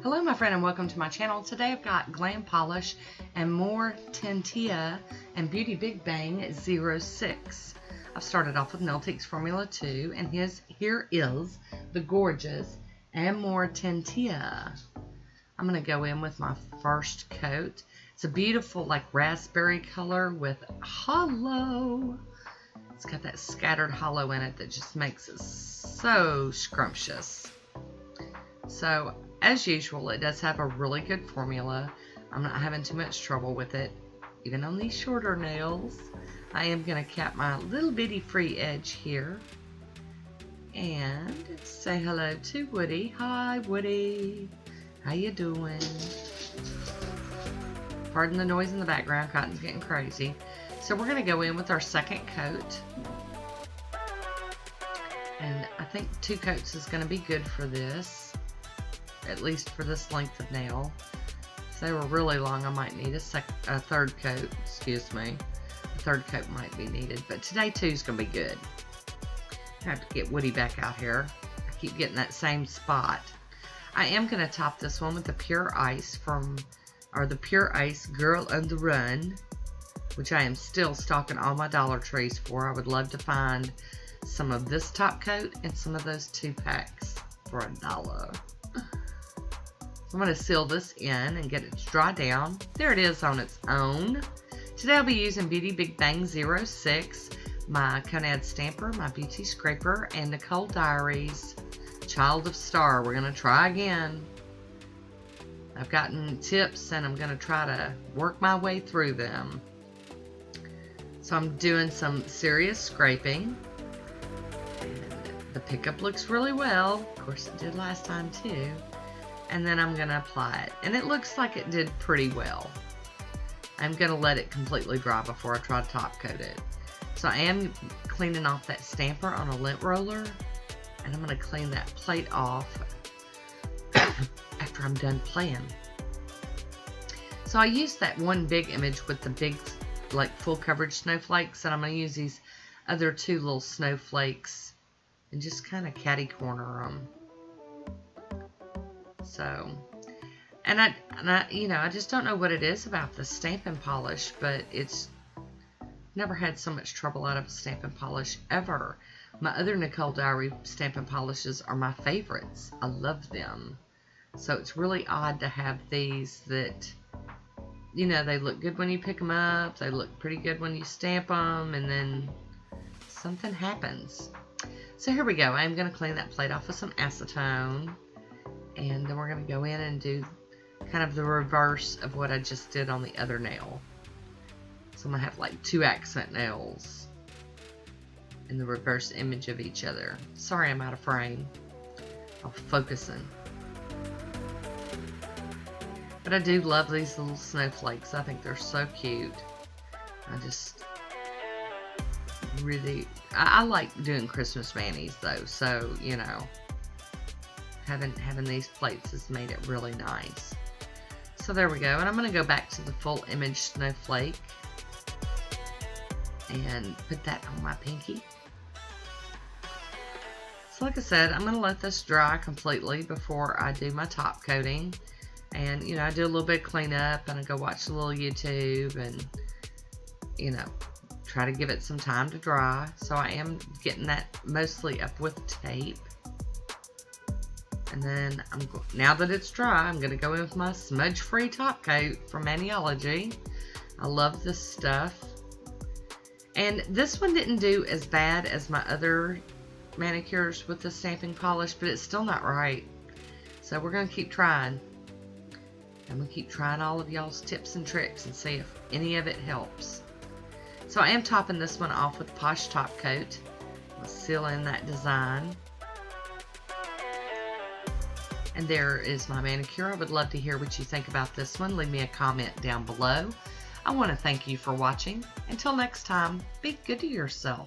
Hello my friend and welcome to my channel. Today I've got Glam Polish and Amortentia and Beauty Big Bang 06. I've started off with Nailtiques Formula 2 and here is the gorgeous Amortentia. I'm going to go in with my first coat. It's a beautiful like raspberry color with hollow. It's got that scattered hollow in it that just makes it so scrumptious. So as usual, it does have a really good formula. I'm not having too much trouble with it, even on these shorter nails. I am going to cap my little bitty free edge here. And say hello to Woody. Hi, Woody. How you doing? Pardon the noise in the background. Cotton's getting crazy. So we're going to go in with our second coat. And I think 2 coats is going to be good for this. At least for this length of nail. If they were really long, I might need a third coat. Excuse me. A third coat might be needed. But today 2 is going to be good. I have to get Woody back out here. I keep getting that same spot. I am going to top this one with the Pure Ice the Pure Ice Girl on the Run, which I am still stocking all my Dollar Trees for. I would love to find some of this top coat and some of those 2-packs for $1. I'm going to seal this in and get it to dry down. There it is on its own. Today I'll be using Beauty Big Bang 06, my Conad Stamper, my Beauty Scraper, and Nicole Diaries Child of Star. We're going to try again. I've gotten tips and I'm going to try to work my way through them. So I'm doing some serious scraping. And the pickup looks really well. Of course it did last time too. And then I'm going to apply it. And it looks like it did pretty well. I'm going to let it completely dry before I try to top coat it. So I am cleaning off that stamper on a lint roller. And I'm going to clean that plate off after I'm done playing. So I used that one big image with the big like full coverage snowflakes. And I'm going to use these other 2 little snowflakes and just kind of catty corner them. So, and I, you know, I just don't know what it is about the stamping polish, but it's never had so much trouble out of a stamping polish ever. My other Nicole Diary stamping polishes are my favorites. I love them. So it's really odd to have these that, you know, they look good when you pick them up. They look pretty good when you stamp them, and then something happens. So here we go. I'm going to clean that plate off with some acetone. And then we're going to go in and do kind of the reverse of what I just did on the other nail. So I'm going to have like 2 accent nails in the reverse image of each other. Sorry I'm out of frame. I'm focusing. But I do love these little snowflakes. I think they're so cute. I just really... I like doing Christmas manis though. So, you know... Having these plates has made it really nice. So there we go. And I'm going to go back to the full image snowflake and put that on my pinky. So like I said, I'm going to let this dry completely before I do my top coating. And, you know, I do a little bit of cleanup and I go watch a little YouTube and, you know, try to give it some time to dry. So I am getting that mostly up with tape. And then, now that it's dry, I'm going to go in with my smudge-free top coat from Maniology. I love this stuff. And this one didn't do as bad as my other manicures with the stamping polish, but it's still not right. So we're going to keep trying. I'm going to keep trying all of y'all's tips and tricks and see if any of it helps. So I am topping this one off with Poshe top coat. I'll seal in that design. And there is my manicure. I would love to hear what you think about this one. Leave me a comment down below. I want to thank you for watching. Until next time, be good to yourself.